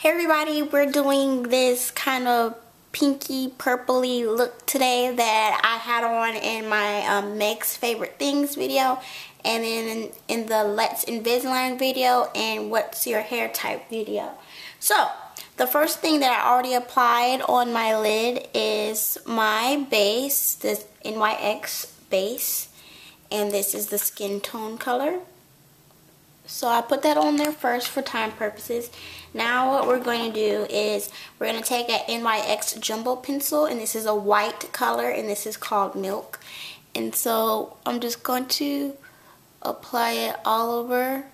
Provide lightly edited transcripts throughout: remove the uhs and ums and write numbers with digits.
Hey everybody, we're doing this kind of pinky purpley look today that I had on in my Meg's favorite things video, and then in the Let's Invisalign video and what's your hair type video. So the first thing that I already applied on my lid is my base, this NYX base, and this is the skin tone color. So I put that on there first for time purposes. Now what we're going to do is we're going to take an NYX jumbo pencil, and this is a white color, and this is called Milk. And so I'm just going to apply it all over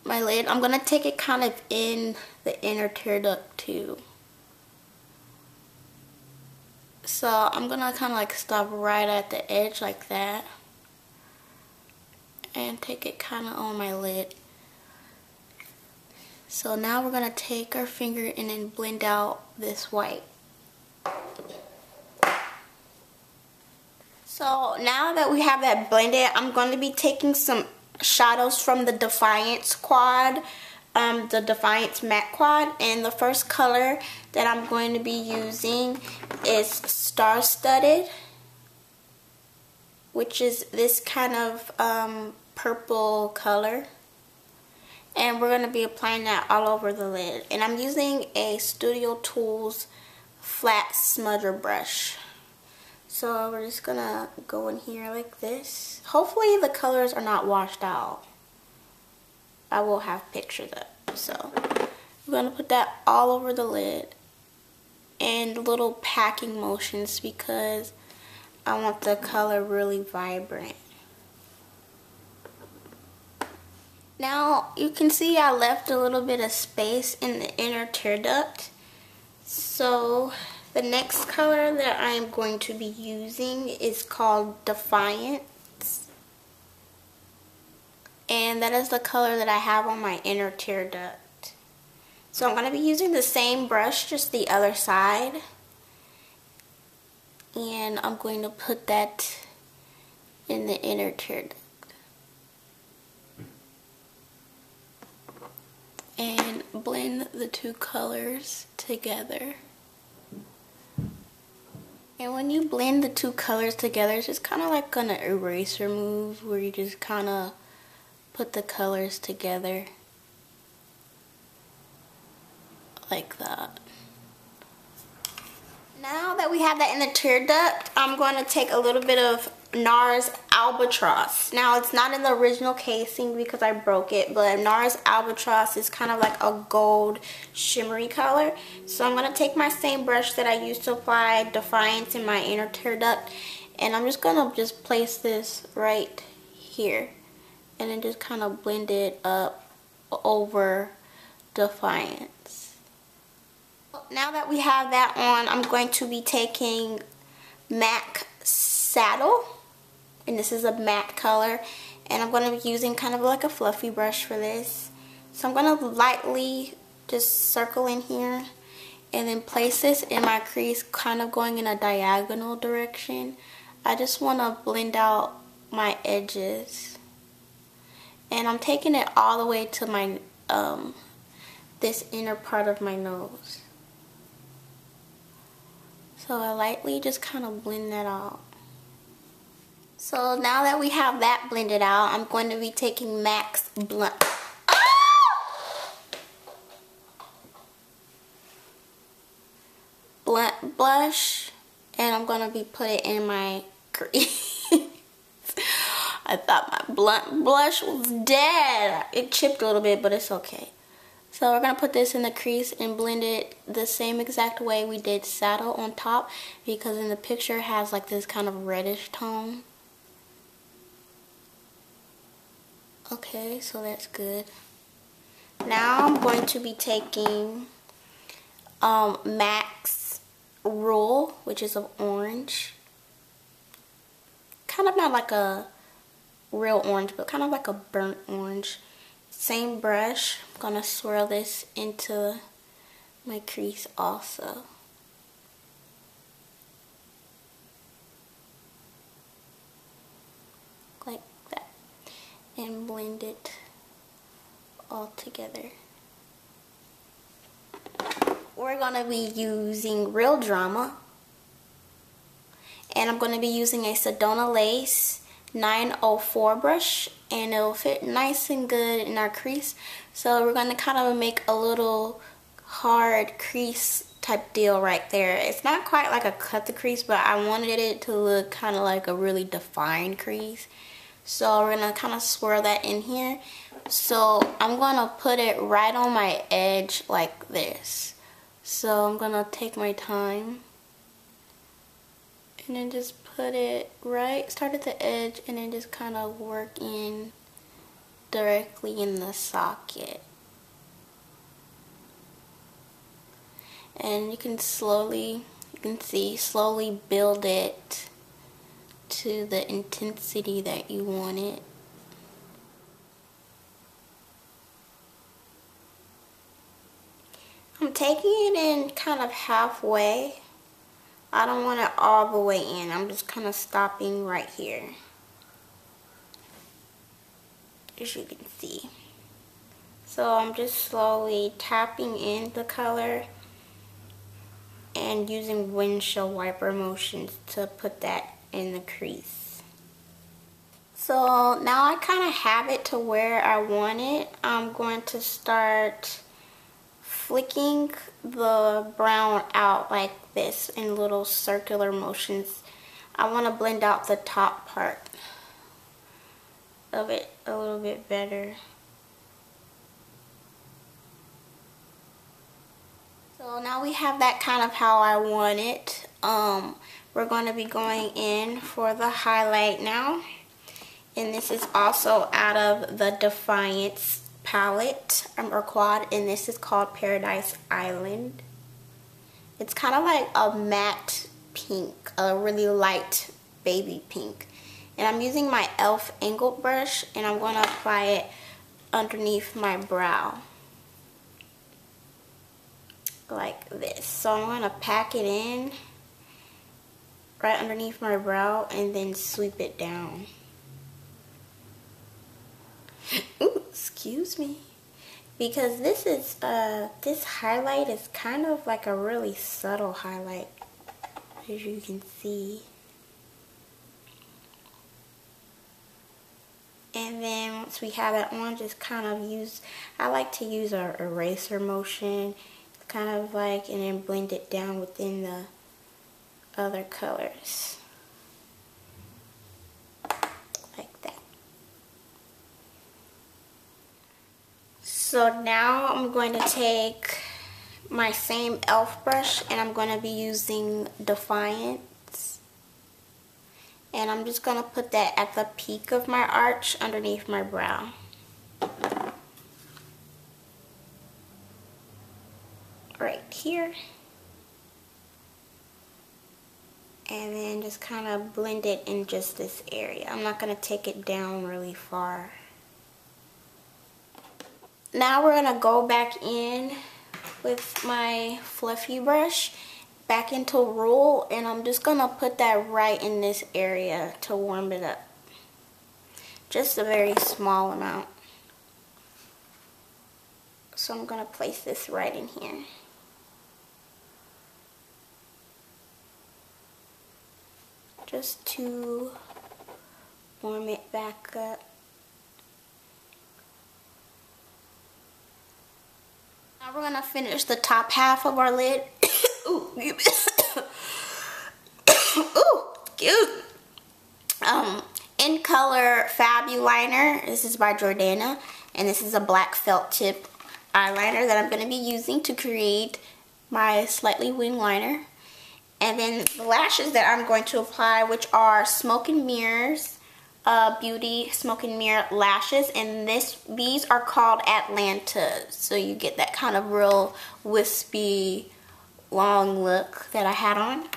my lid. I'm going to take it kind of in the inner tear duct too. So I'm going to kind of like stop right at the edge like that, and take it kind of on my lid. So now we're going to take our finger and then blend out this white. So now that we have that blended, I'm going to be taking some shadows from the Defiance quad, the Defiance matte quad, and the first color that I'm going to be using is Star Studded, which is this kind of purple color, and we're going to be applying that all over the lid. And I'm using a Studio Tools flat smudger brush. So we're just going to go in here like this. Hopefully the colors are not washed out. I will have pictures up. So we're going to put that all over the lid and little packing motions because I want the color really vibrant. Now you can see I left a little bit of space in the inner tear duct. So the next color that I am going to be using is called Defiance. And that is the color that I have on my inner tear duct. So I'm going to be using the same brush, just the other side. And I'm going to put that in the inner tear duct. And blend the two colors together. And when you blend the two colors together, it's just kind of like an eraser move where you just kind of put the colors together like that. Now that we have that in the tear duct, I'm going to take a little bit of NARS Albatross. Now it's not in the original casing because I broke it, but NARS Albatross is kind of like a gold shimmery color. So I'm going to take my same brush that I used to apply Defiance in my inner tear duct, and I'm just going to just place this right here and then just kind of blend it up over Defiance. Now that we have that on, I'm going to be taking MAC Saddle, and this is a matte color, and I'm going to be using kind of like a fluffy brush for this. So I'm going to lightly just circle in here and then place this in my crease, kind of going in a diagonal direction. I just want to blend out my edges, and I'm taking it all the way to my this inner part of my nose. So I lightly just kind of blend that out. So now that we have that blended out, I'm going to be taking MAC's Blunt Blush, and I'm going to be putting it in my crease. I thought my blunt blush was dead. It chipped a little bit, but it's okay. So we're going to put this in the crease and blend it the same exact way we did Saddle on top, because in the picture it has like this kind of reddish tone. Okay, so that's good. Now I'm going to be taking MAC's Rule, which is of orange. Kind of not like a real orange, but kind of like a burnt orange. Same brush, I'm going to swirl this into my crease also. Like that. And blend it all together. we're going to be using Real Drama. And I'm going to be using a Sedona Lace 904 brush. And it'll fit nice and good in our crease. So we're going to kind of make a little hard crease type deal right there. It's not quite like a cut the crease, but I wanted it to look kind of like a really defined crease. So we're going to kind of swirl that in here. So I'm going to put it right on my edge like this. So I'm going to take my time and then just put it right, start at the edge and then just kind of work in directly in the socket. And you can slowly build it to the intensity that you want it. I'm taking it in kind of halfway. I don't want it all the way in. I'm just kind of stopping right here, as you can see. So I'm just slowly tapping in the color and using windshield wiper motions to put that in the crease. So now I kind of have it to where I want it. I'm going to start flicking the brown out like this in little circular motions. I want to blend out the top part of it a little bit better. So now we have that kind of how I want it. We're going to be going in for the highlight now. And this is also out of the Defiance palette or quad, and this is called Paradise Island. It's kind of like a matte pink, a really light baby pink. And I'm using my e.l.f. angled brush and I'm going to apply it underneath my brow like this. So I'm going to pack it in right underneath my brow and then sweep it down. Ooh, excuse me. Because this is this highlight is kind of like a really subtle highlight, as you can see. And then once we have it on, just kind of use, I like to use an eraser motion, kind of like, and then blend it down within the other colors. Like that. So now I'm going to take my same e.l.f. brush and I'm going to be using Defiance. And I'm just going to put that at the peak of my arch underneath my brow. Right here. And then just kind of blend it in just this area. I'm not going to take it down really far. Now we're going to go back in with my fluffy brush, back into Rule, and I'm just going to put that right in this area to warm it up. Just a very small amount. So I'm going to place this right in here. Just to warm it back up. Now we're going to finish the top half of our lid. Ooh, ooh, excuse me. In Color Fabuliner. This is by Jordana, and this is a black felt tip eyeliner that I'm going to be using to create my slightly wing liner. And then the lashes that I'm going to apply, which are Smoke and Mirrors Beauty Smoke and Mirror lashes, and these are called Atlanta, so you get that kind of real wispy long look that I had on.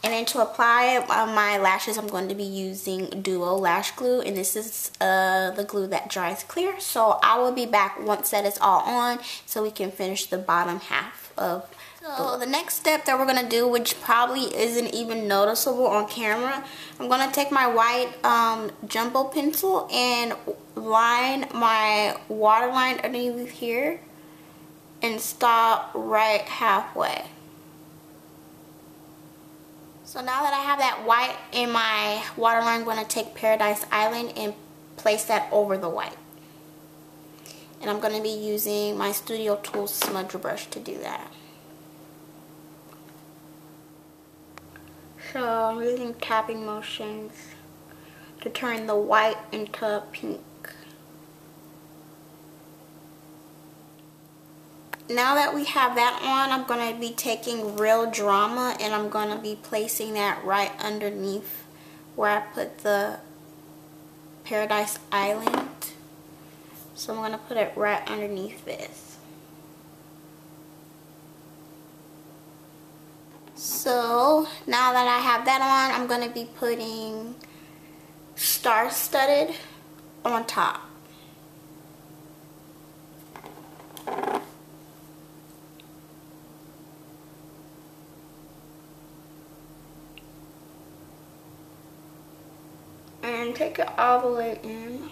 And then to apply my lashes, I'm going to be using Duo Lash Glue, and this is the glue that dries clear. So I will be back once that is all on so we can finish the bottom half of. So the next step that we're going to do, which probably isn't even noticeable on camera, I'm going to take my white jumbo pencil and line my waterline underneath here. and stop right halfway. So now that I have that white in my waterline, I'm going to take Paradise Island and place that over the white. And I'm going to be using my Studio Tools smudge brush to do that. So I'm using tapping motions to turn the white into pink. Now that we have that on, I'm going to be taking Real Drama and I'm going to be placing that right underneath where I put the Paradise Island. So I'm going to put it right underneath this. So now that I have that on, I'm going to be putting Star Studded on top. And take it all the way in.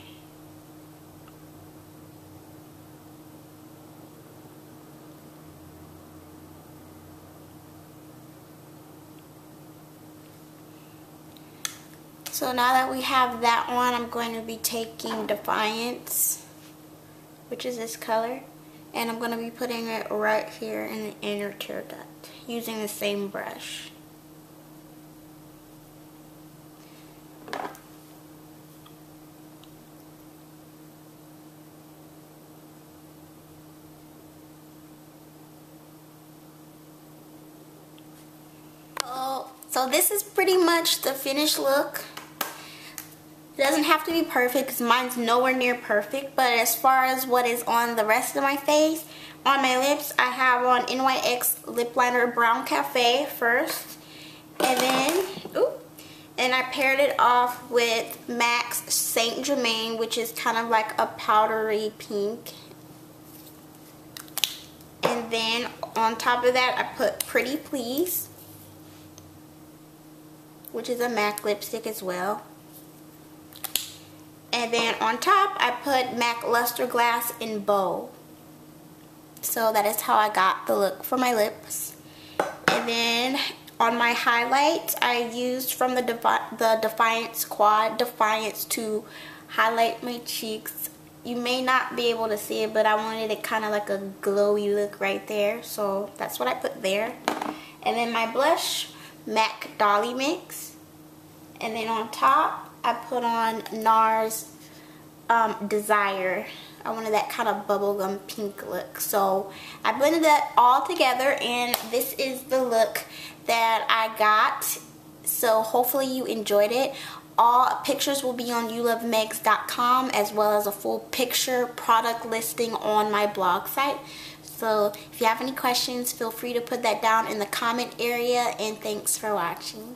So now that we have that on, I'm going to be taking Defiance, which is this color, and I'm going to be putting it right here in the inner tear duct using the same brush. So this is pretty much the finished look. It doesn't have to be perfect because mine's nowhere near perfect, but as far as what is on the rest of my face, on my lips, I have on NYX Lip Liner Brown Cafe first, and then, and I paired it off with MAC's Saint Germain, which is kind of like a powdery pink. And then on top of that, I put Pretty Please, which is a MAC lipstick as well. And then on top, I put MAC Luster Glass in Bow. So that is how I got the look for my lips. And then on my highlights, I used from the Defiance Quad Defiance to highlight my cheeks. You may not be able to see it, but I wanted it kind of like a glowy look right there. So that's what I put there. And then my blush, MAC Dolly Mix. And then on top, I put on NARS Desire. I wanted that kind of bubblegum pink look. So I blended that all together, and this is the look that I got. So hopefully you enjoyed it. All pictures will be on ulovemegz.com, as well as a full picture product listing on my blog site. So if you have any questions, feel free to put that down in the comment area, and thanks for watching.